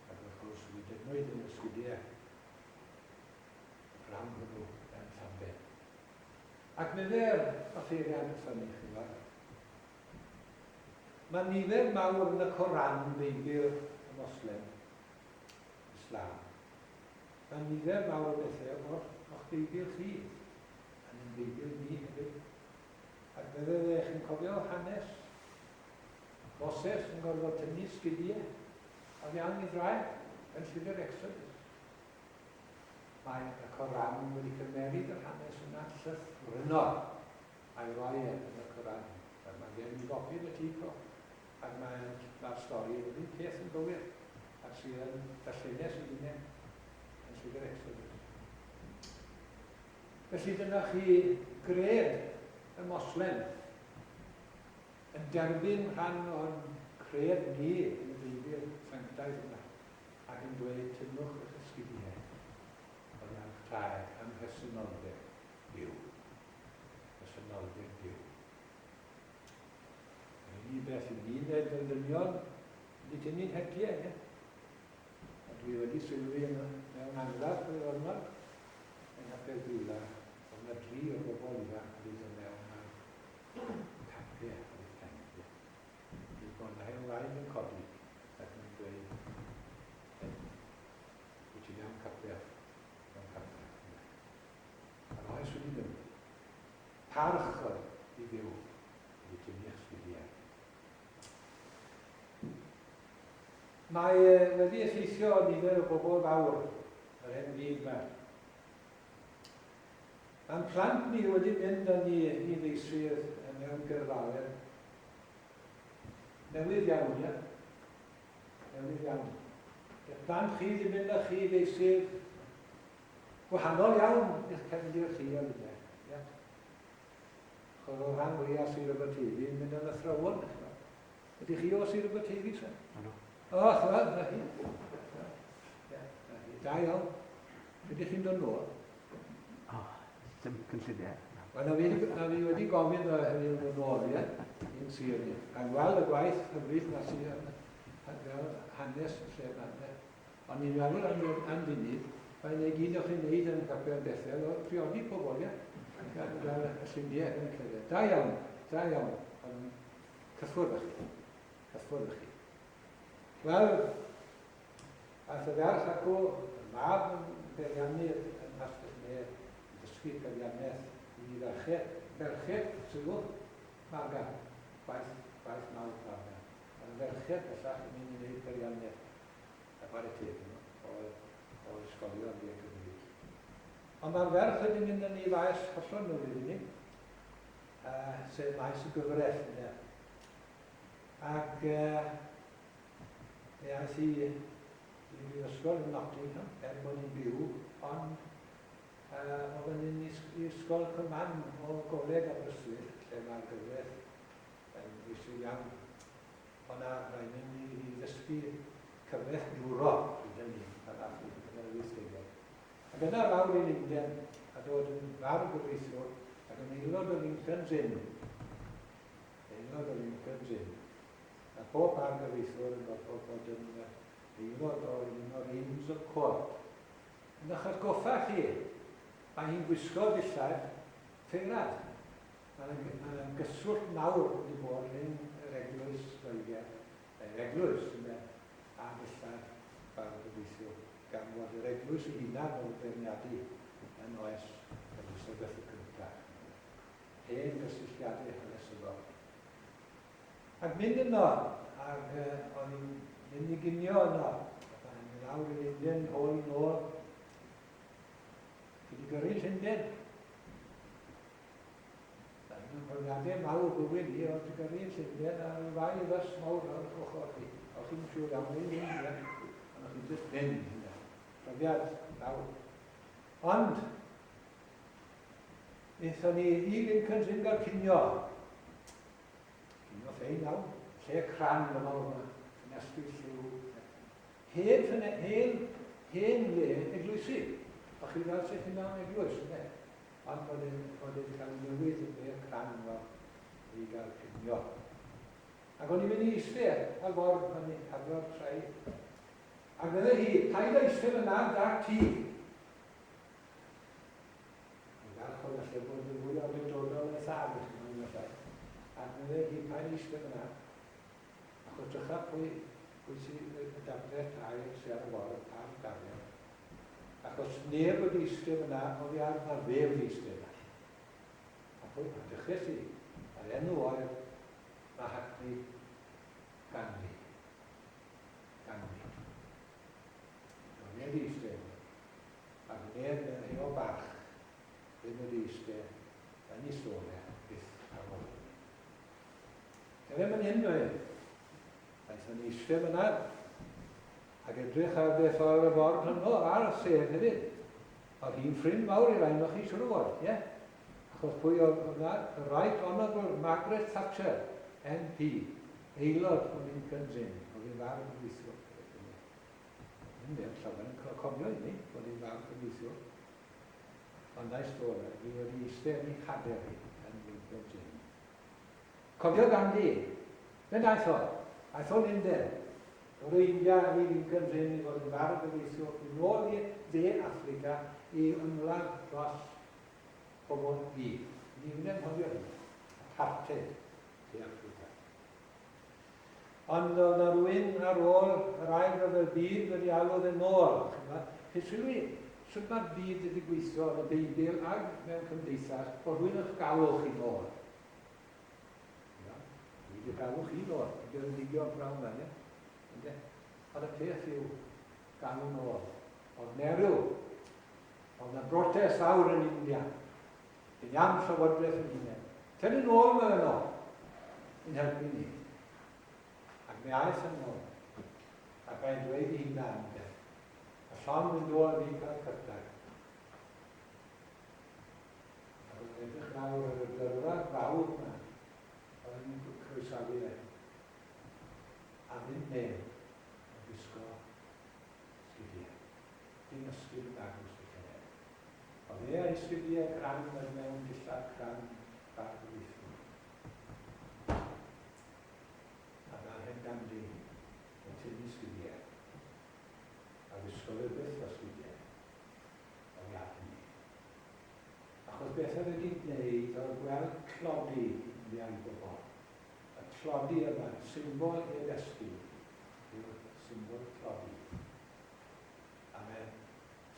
Ac wrth gwrs, fi dynwyd yn ysgidiau. Rhan hwnnw yn Llanbed. Ac medde'r offeiriad yn ffynnu chi fawr. Mae nifer mawr yn y Coran Beibl y Moslem, Islam. Mae nifer mawr o bethau o'ch Beibl chi yn ein Beibl ni hefyd. Ac bydde chi'n cofio hanes Moses yn gorfod tynnu sgidiau a fi ang i draed yn llyfr Exodus. Mae y Coran wedi cymeryd yr hanes yna llythrynol a'i roi yn y Coran. Ac mae gen i gopi yn y tŷ ac mae'r stori wedi peth yn gywir ac sydd yn darllenes i ddyn yn llyfr Exodus. Felly dyna chi gred y Moslem yn derbyn rhan o'n cred ni yn y Beibl sanctaidd yma ac yn dweud tynwch eich ysgidiau o'n eich traed am hysenoldeb Duw. Hysenoldeb Duw. Ni beth i ni'n neud fel dynion, ni tynnu'n hetiau, ie. A dwi wedi sylwi mewn anglad o'r ormod, yn Abergwyla, ond mae 3 o bobl ifanc wedi dod mewn ar capiau ar y ffengi. Dwi'n bod na hen wain yn codi ac yn dweud, wyt ti mewn capiau? Mewn capiau. A'r oes wedi dweud, parch oedd i fyw, wedi tynnu'ch sgidiau. Mae wedi effeithio nifer o bobl fawr yr hen fyd yma. Mae'n plant ni wedi mynd â ni i ddeiswydd mewn gyrfaoedd. Newydd iawn, ie. newydd iawn. Plan chi di mynd â chi feisydd gwahanol iawn i'ch cefndir chi o hynny. Chos o rhan fwyaf Sir Aberteifi yn mynd yn athrawon. Ydy chi o Sir Aberteifi te? O, chwad, na hi. Da iawn. Ydych chi'n dod nôl? O, dim cynlluniau. Wel, na fi wedi gofyn o hynny'n dod nôl fi, i'n sir ni. A gweld y gwaith hyfryd na sy'n fel hanes lle yna. Ond ni'n meddwl am funud, mae'n ei gyd o'ch chi'n neud yn capel Bethel o priodi pobl, ie? Fel y lluniau yn credyd. Da iawn, da iawn. Cyffwrdd â chi. Cyffwrdd â chi. Wel, aeth y ferch ac o mab yn beiriannu yn Pastell Nedd, dysgu cyfianedd i ferched sylw Marga, gwaith mawr Marga. Yn ferched bellach yn mynd i wneud cyfianedd y paritedd o ysgolion i'r Cymru. Ond mae'r ferch wedi mynd yn ei faes hollol nwydd i ni, sef maes y gyfraith yna. Ac aeth i ysgol yn Nottingham, bod ni'n byw, ond oedd yn i ysgol Cyman o Goleg Aberystwyth, lle mae'r gyfraith yn bwysig iawn. Ond rhaid mynd i ddysgu cyfraith Ewrop gyda ni, ar Africa, yn yr Wythfeiliaid. Ac yna lawr i Linden, a dod yn farw gyfreithiwr, ac yn aelod o Lincoln's Inn. Aelod o Lincoln's Inn. A pob farw gyfreithiwr yn gorfod bod yn aelod o un o'r Inns of Court. Yn eich atgoffa chi, mae hi'n gwisgo dillad ffeirad. Mae'n gyswllt mawr wedi bod yn yr eglwys Loegr, eglwys a dillad farw gyfreithiwr. Gan fod yr eglwys i hunan o'r beirniadu yn oes Elizabeth y Cyntaf. Hen gysylltiadau hanesyddol. Ac mynd yno, ac o'n i'n mynd i ginio yno, ac o'n i'n lawr i Linden, hôl i nôl. Chi wedi gyrru Llundain. Yn profiadau mawr bywyd ni, oedd wedi gyrru Llundain a fai fys mawr o'r ochr chi. O'ch chi'n siŵr iawn i'n mynd, ond o'ch chi'n just mynd. Profiad nawr. Ond, wnaethon ni i Lincoln's Inn gael cinio. Cinio ffein nawr. Lle cran yma yma. Ffenestri lliw. Hen le eglwysi. O'ch chi fel sut yna eglwys, ynddo? Ond oedd e'n cael newid yn le cran yma i gael cinio. Ac o'n i'n mynd i eistedd, a ffordd o'n i'n cadw'r trei. Ac medde hi, paid o eistedd yna da ti. Yn falch o'n allu bod yn fwy o wydodol yn thad, ac medde hi, paid o eistedd yna. Ac o drycha pwy sy'n y dafler tair sy'n ar y ffordd, ar y dafler. Ac os neb wedi eistedd yna, oedd hi ar na fe wedi eistedd yna. A pwy, a dychus i, a'r enw oedd Mahatma Gandhi. Nid eistedd, ac nid yn o bach, ddim wedi eistedd, yn ei sôle, byth ar ôl. Ddim yn hyn oedd, aeth yn eistedd yna, ac edrych ar beth o'r y ffordd hwnnw ar y sedd hefyd. Oedd hi'n ffrind mawr i rain o'ch chi siwr o fod, ie? Achos pwy oedd yna, Right Honourable Margaret Thatcher, MP, aelod o Lincoln's Inn, oedd hi'n farw gyfeithiwr. Yn llawer yn cofio i ni, bod hi'n farw gyfeithiwr. Ond na stori, fi wedi eistedd yn ei chader hi yn Lincoln's Inn. Cofio Gandhi, fe naeth o? Aeth o'n Linden. O'r India i Lincoln's Inn i fod yn farw gyfeithiwr. I nôl i dde Africa i ymlaen dros pobl fi. Ni fynd cofio hi. Apartheid i Africa. Ond oedd yna rhywun ar ôl yr ail ryfel byd wedi alwyd yn ôl. Sut mae'r byd wedi gweithio yn y Beibl ag mewn cymdeithas bod rhywun eich galwch chi nôl. Ni wedi galwch chi nôl, wedi ryddigio'r brawn yna. Ond y peth yw galw nôl. Oedd Nerw, oedd yna brotest awr yn India. Yn iawn llywodraeth yn India. Tynnu nôl mewn yno, yn helpu ni. Ac mi aeth yn ôl. Ac mae'n dweud i hunan, y llon yn dod i gael cyrdag. Ac yn edrych nawr ar y gyrfa fawr yma, oedd yn croesawu e. A mynd mewn, a gwisgo sgidiau. Dim ysgyd yn agos i lle. Oedd e a'i sgidiau gran yn mewn dillad gran bar gweithio. A na'r hen ganddi yn tynnu sgidiau. A gwisgo fe byth o sgidiau. O iad ni. Achos beth oedd wedi gwneud oedd gweld clodi yn iawn bobl. Y clodi yma, symbol i'r dysgu, yw'r symbol clodi. A mae'n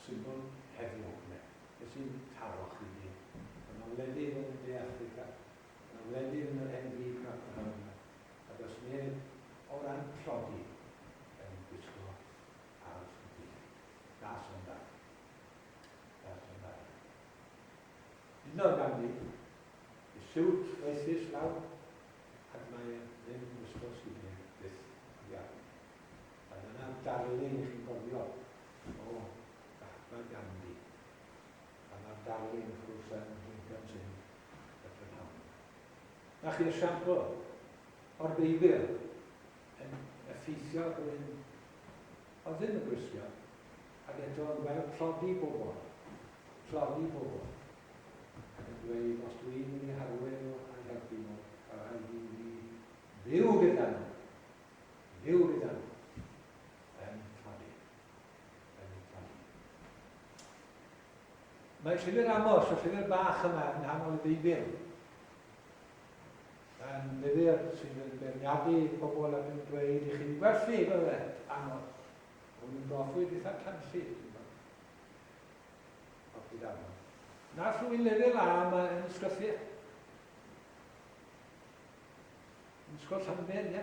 symbol heddwch yna. Beth sy'n taro chi ni. Mae'n wledydd yn De Affrica. Mae'n wledydd yn yr hen fyd nac yn hwnna. A does neb o ran clodi yn gwisgo ar ysgwyd. Nas yn dda. Nas yn dda. Un o'r ganddi, y siwt weithus lawr, ac mae ddim yn gwisgo sgidiau byth iawn. A dyna'r darlun i chi'n gofio o Mahatma Gandhi. A mae'r darlun wrth yn Lincoln sy'n y prynhawn. Na chi esiampl o'r Beibl yn effeithio rhywun o ddim yn gwisgo, ac eto yn gweld clodi bobl. Clodi bobl. Ac yn dweud, os dwi'n mynd i harwen nhw a'i helpu nhw, a rhaid i fi fyw gyda nhw. Fyw gyda nhw. Yn clodi. Yn clodi. Mae llyfr Amos, y llyfr bach yma yn nghanol y Beibl. Yn lyfr sydd yn beirniadu pobl ac yn dweud i chi'n gwerthu fel Amos. O'n i'n goffwyd eitha tanllyd. Goffwyd Amos. Nath rhywun lyfr la yma yn ysgrythu. Yn ysgol Llanber, ie.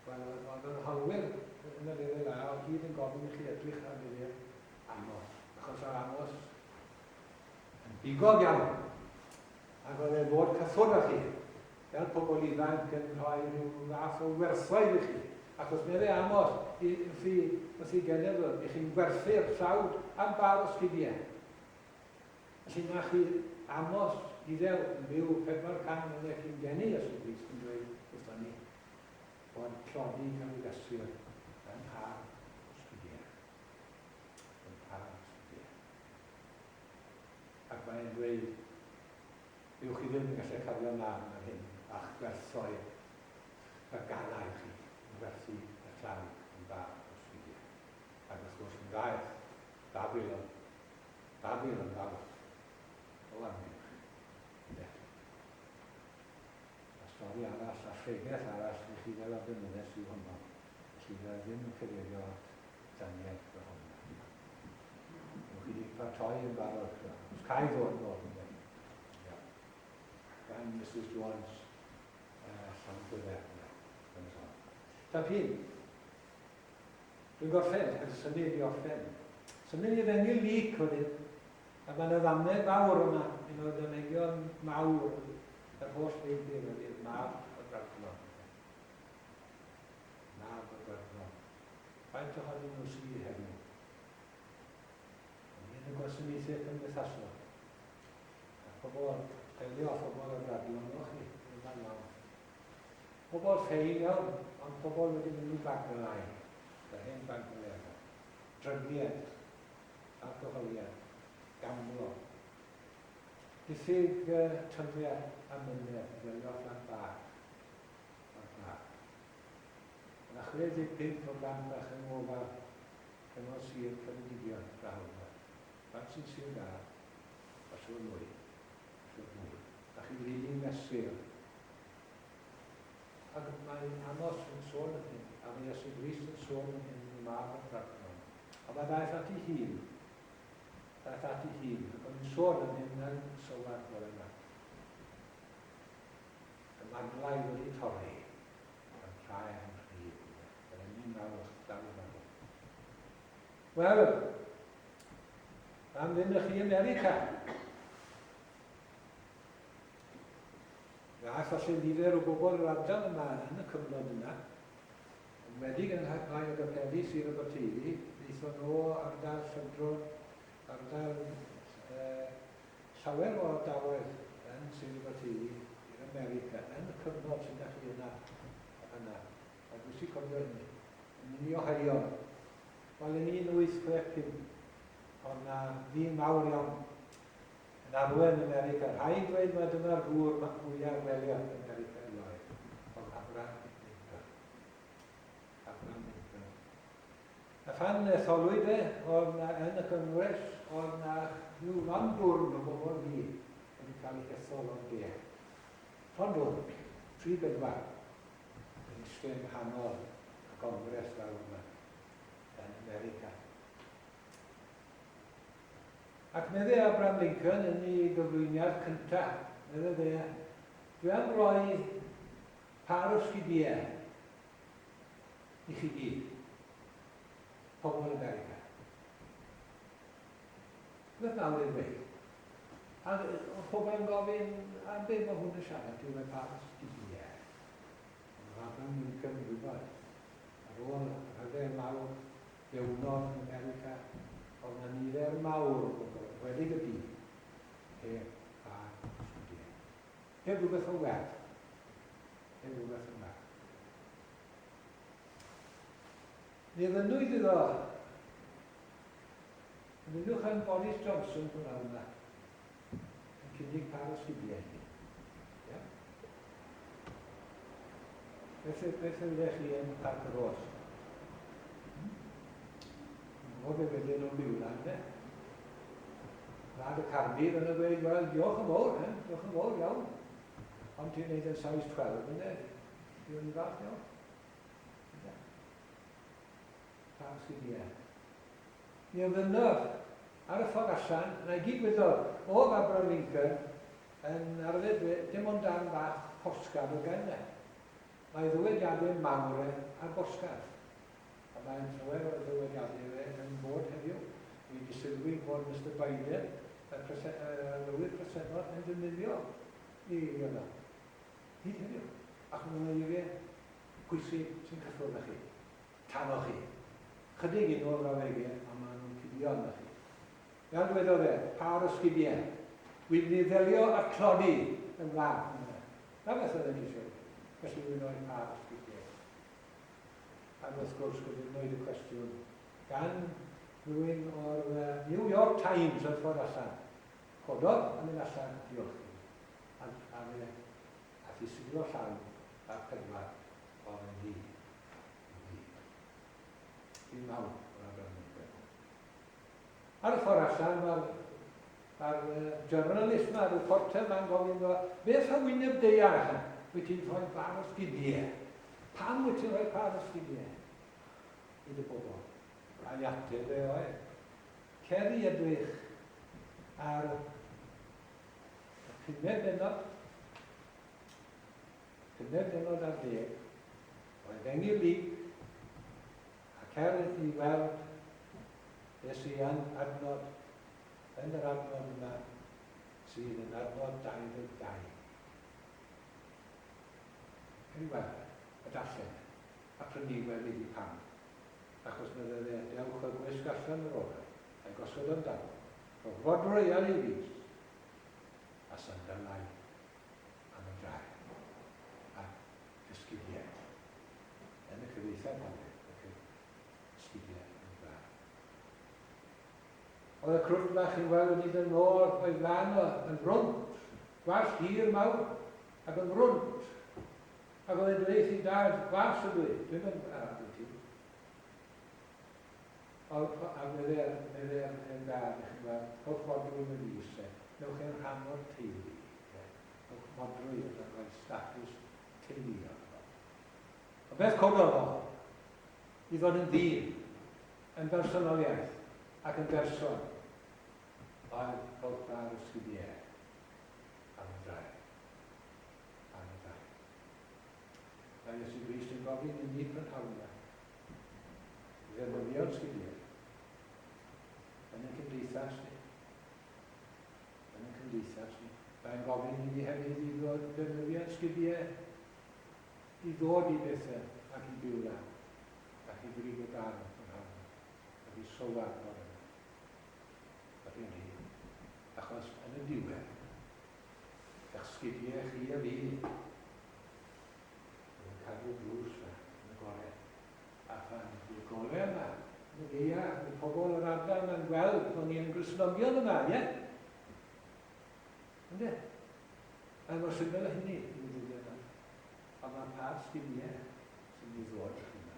Wel, oedd yn halwyr yn y lyfr la, o hyd yn gofyn i chi edrych ar lyfr Amos. Achos ar Amos yn bigog iawn. Ac oedd e'n bod cyffwrdd â chi. Fel pobl ifanc yn rhoi rhyw fath o werthoedd i chi. Achos meddwl Amos, wrth i genedl, i chi'n gwerthu'r llawd am bar o sgidiau. Felly na chi Amos iddew yn byw 400 mlynedd chi'n geni os ydw i'n dweud wrthon ni bod clodi cael ei gasio yn par o sgidiau. Yn par o sgidiau. Ac mae'n dweud, ywch chi ddim yn gallu cafio mlaen ar hyn a'ch gwerthoedd y ganau chi. Gwerthu y llawn yn bar o sgidiau. Ac wrth gwrs yn gaeth, Babylon fawr, o amgylch. A stori arall, a rhegell arall, i chi fel abynnes yw hwnnw. Felly fe ddim yn cyfeirio at Daniel o hwnnw. Ywch chi wedi paratoi yn barod, os cael ddod yn ôl yn dweud. Gan Mrs Jones, Llanbwydder. Ta pyn, dwi'n gorffen, ac symud i orffen. Symud i ddengil lyc wedyn, a mae'n addannau fawr yma, un o'r dynegion mawr, yr holl leidr wedyn, mab o Bradlon. Mab o Bradlon. Faint ohonyn nhw sydd heddiw. Yn y gwasanaethau cymdeithasol. A pobl, teulu o phobl o Bradlon, o'ch chi, yn fan iawn. Pobl ffein iawn, ond pobl wedi mynd i Bagdrai, y hen Bagdrai. Drygiad, alcoholiad, gamblo. Diffyg tyfiau amynedd, gwylio allan bach. Yna 65 o blant bach yn ofal, cyngor sir Ceredigion, Rahawdda. Bant sy'n sir da, a siwr mwy. A chi wedi mesur. Ac mae Amos yn sôn yn hyn, a mae Iesu Grist yn sôn yn hyn yn mab o Bradlon. A mae daeth at ei hun, ac o'n i'n sôn yn hyn yn sylwad o'r yna. Y maglau wedi torri, a'r rhai yn rhydd, yn un nawr dal yn ymwneud. Wel, am fynd â chi i America. Gaeth falle nifer o bobl yr ardal yma yn y cyfnod yna. Yn wedig yn rhai o gypeli sy'n y Aberteifi, ddeithon nhw ardal Llydrwn, ardal llawer o ardaloedd yn Sir Aberteifi i'r America yn y cyfnod sy'n gallu yna. A dwi'n sy'n cofio hynny. Yn unig o herion. Wel, yn 1865, oedd na ddyn mawr iawn yn arwen America. Rhaid dweud mae dyna'r gŵr mwyaf gwelio yn America i oedd. Oedd Abraham Lincoln. Abraham Lincoln. A phan etholwyd oedd na yn y Gyngres, oedd na rhyw fandwrn o bobl fi wedi cael ei ethol o'r de. Fandwrn, 3-4. Yn eistedd nghanol y Gongres fawr yma yn America. Ac medde Abraham Lincoln yn ei gyflwyniad cyntaf, medde dde, dwi am roi par o sgidiau i chi gyd, pobl America. Beth nawr i'n dweud? A pobl yn gofyn, a be mae hwn yn siarad, dwi'n rhoi par o sgidiau. Abraham Lincoln yn gwybod. Ar ôl y rhyfel mawr fewnol yn America, oedd na nifer mawr o bobl wedi gyda heb a sgidiau. Heb rhywbeth o werth. Heb rhywbeth o werth. Mi ddynwyd iddo, yn uwch yn Boris Johnson hwnna yma, yn cynnig par o sgidiau ni. Yeah? Beth ydych chi yn Parc y Ros? O be wedyn nhw'n byw lan, ne? Rad y Cardydd yn y dweud, wel, diolch yn fawr, diolch yn fawr iawn. Ond ti'n neud yn size 12, ynddo? Diolch yn fawr iawn. Par sgidiau. Mi oedd yno, ar y ffordd allan, yna i gyd wedodd, oedd Abraham Lincoln yn arfer dim ond dan bach posgad o gen e. Mae ddywediadau mawr ar bosgad. A mae'n llawer o ddywediadau yn bod heddiw. Wi wedi sylwi bod Mr Biden, lywydd presennol, yn defnyddio i yna. Hyd heddiw. Ac mae'n eiriau pwysig sy'n cyffwrdd â chi. Tan o chi. Chydig un o'r rawegau, a maen nhw'n cuddio yna chi. Gan dwedodd par o sgidiau. Wi wedi ddelio a clodi yn flan. Na beth oedd yn eisiau. Felly wy'n oed par o sgidiau. Ac wrth gwrs, gofynnwyd y cwestiwn gan rhywun o'r New York Times yn ffordd allan. Cododd yn mynd allan, diolch chi. A fe, a thi siglo llaw a'r pedwar o'r yn hi. Dwi'n mawr o'r Abraham Lincoln. Ar y ffordd allan, mae'r journalist yma, reporter ma'n gofyn ddo, beth a wyneb deall wyt ti'n rhoi par o sgidiau? Pam wyt ti'n rhoi par o sgidiau? I'r bobl. A'i ateb oedd. Cer i edrych ar y 5 bennod. 5 bennod ar 10. Oedd engi lig. A cer i weld beth sy'n adnod yn yr adnod yma sydd yn adnod 22. Cer i weld y darllen. A prynu weld i pam. Achos mae dewch y gwisg allan yr orau, a gosod yn dal. Roedd fodrwy ar ei fus, a sandalau am y drai, a ysgidiau. Yn y cyfeithiad hynny, ysgidiau yn dra. Oedd y crwt bach yn weld wedi dyn nôl o'i flan yn rwnt, gwas hir mawr, ac yn rwnt. Ac oedd e'n dweud i dad, gwas ydw i, dwi'n mynd ar y ti. A medde'r yn dad, wrth modrwy yn y fus, newch e'n rhan o'r teulu. Wrth modrwy yn rhoi status teulu. O beth cododd o, i ddod yn ddyn, yn bersonoliaeth, ac yn berson, oedd bod bar ysgidiau am y drai. Am y drai. Mae Iesu Grist yn gofyn i ni prynhawna, ddefnyddio'r sgidiau, yn y cymdeithas ni. Yn y cymdeithas ni. Mae'n gofyn i ni hefyd i ddod defnyddio sgidiau i ddod i bethau ac i byw lan, ac i brif o dan yn hawdd, ac i sylwad o'r yna. Ac yn ni, achos yn y diwedd, eich sgidiau chi a fi, yn cadw drws yn y gorau. A phan i'r gorau yma, yn y geia, y pobl yr ardal yma'n gweld bod ni'n Gristnogion yma, ie? Ynddo? A mor syml o hynny, yn y diwedd yma. Ond mae pa sgidiau sy'n ei ddod eich yma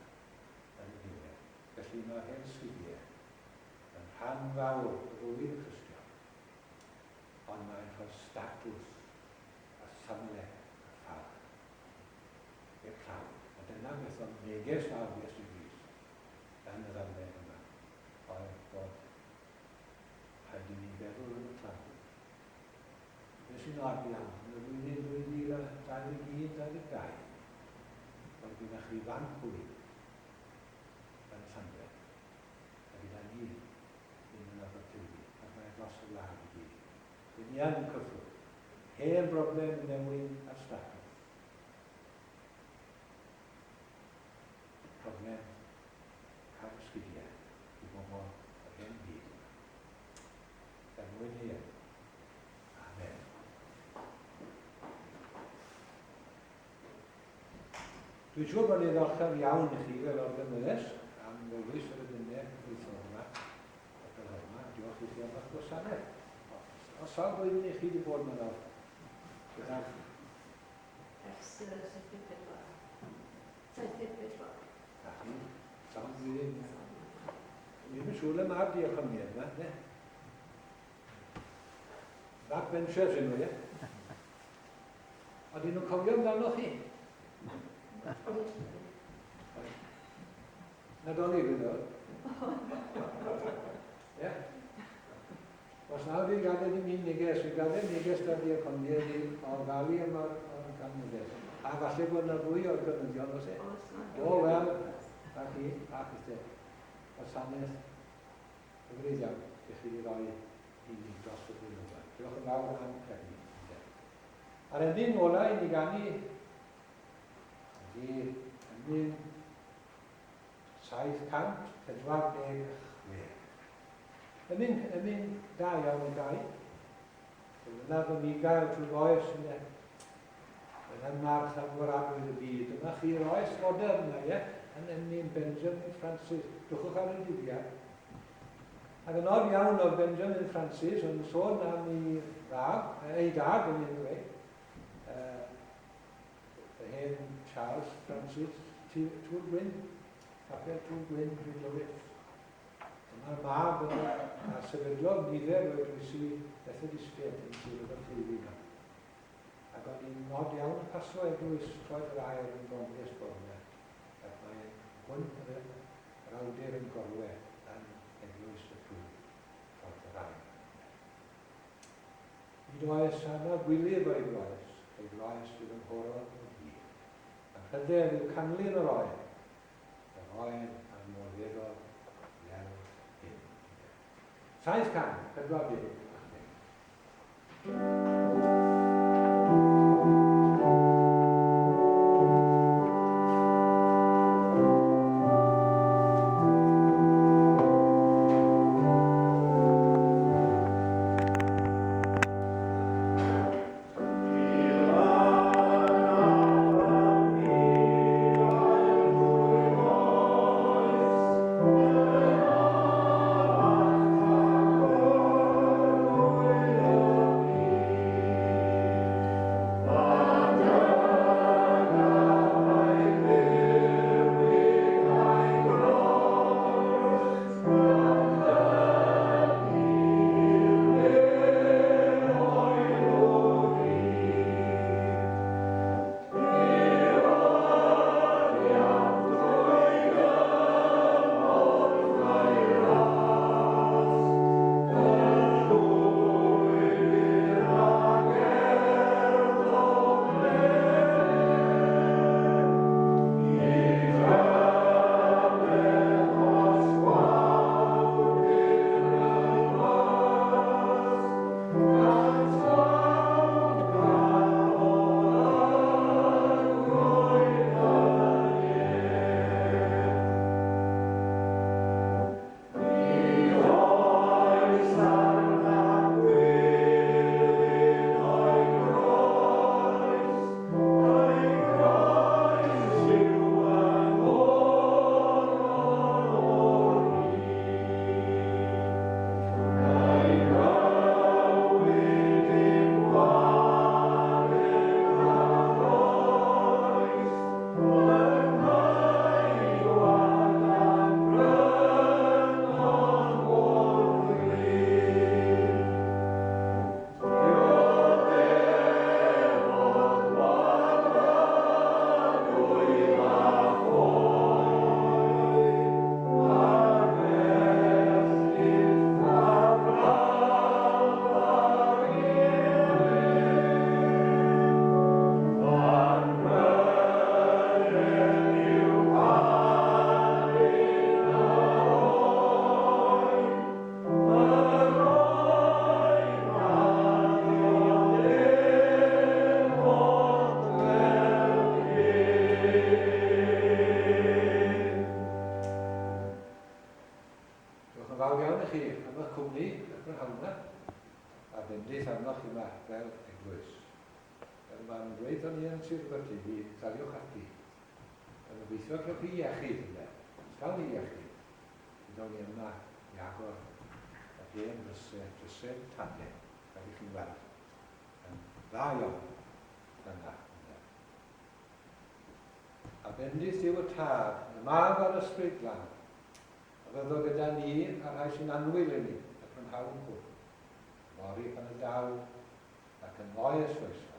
yn y diwedd. Felly mae'r hen sgidiau yn rhan fawr o fywyd y Cristion. Ond mae'n rhoi statws a safle a ffawr i'r clawr. A dyna beth o'n neges mawr Iesu Grist yn yr ymwneud yma. Oedd bod rhaid i ni feddwl yn y clawr. Beth sy'n od iawn, yn y flwyddyn 2021-2022, oedd gyda chi fan hwy yn y Llanbed, a gyda ni yn Aberteifi, ac mae dros y wlad i gyd. Dyn ni yn cyffwrdd. Hen broblem yn newid ar statws. Problem cael sgidiau i bobl o'r hen byd yma. Er mwyn hyn. Amen. Dwi'n siŵr bod ni'n ddiolchgar iawn i chi fel organelles am ddewis yr ydynau gweithio yma. Ac yr yma, diolch i chi am eich gwasanaeth. Os sawl blwyddyn i chi wedi bod yma nawr? Ers 74. 74. A chi, sawl blwyddyn. Ni'n mynd siŵr le mae'r diaconiad yma, ne? Backbenchers yn nhw, ie? Oedden nhw'n cofio amdano chi? Na doni fydd o? Ie? Os nawr fi'n gadael i mi neges, fi'n gadael neges da diaconiad i ofalu am o'r ganmyddes. A falle bod yna fwy o'r gynyddion, os e? O, wel, a chi, a chysau. Gwasanaeth hyfryd iawn, i chi roi i ni dros y blynyddoedd. Diolch yn fawr am credu. A'r endyn ola i ni ganu ydy endyn 746. Ymyn da iawn i gau. Yna fy mi gael trwy oes yna. Yna march am gwaradwydd y byd. Yma chi'r oes modern yna, ie? Yn endyn Benjamin Francis. Dwchwch ar y diwiad. Ac yn o'r iawn o Benjamin Francis yn sôn am ei dad yn unrhyw y hen Charles Francis Tŵr Gwyn, Capel Tŵr Gwyn, Rydlywyd. Mae'r mab yn sefydlodd nifer o'r wysi Methodistiaid yn sydd o'r ffyrir yna. Ac oedd hi'n nod iawn yn pasio eglwys troed yr air yn Gondes Borne. Ac mae'n hwnt yr awdur yn gorwedd yn eglwys y tŵr troed yr air. Nid oes yna gwylydd o'i gloes, ei gloes fydd yn horo o'r byd. Ac hyder yw canlun yr oen, yr oen a'n morweddol iawn hyn. 740. hwnna, a bendith arnoch chi yma fel eglwys. Mae'n dweud o'n i yn Sir Gyrti, fi taliwch ati. Yn gobeithio cewch chi iechyd yna. Gael ni iechyd. Byddwn ni yma i agor y hen drysau tadau. Gael chi weld. Yn dda iawn yna. A bendith yw y tad, y mab a'r ysbryd glân. A fyddo gyda ni a rhai sy'n anwyl i ni, ac yn hawn hwn. Mori pan y daw ac yn oes oes.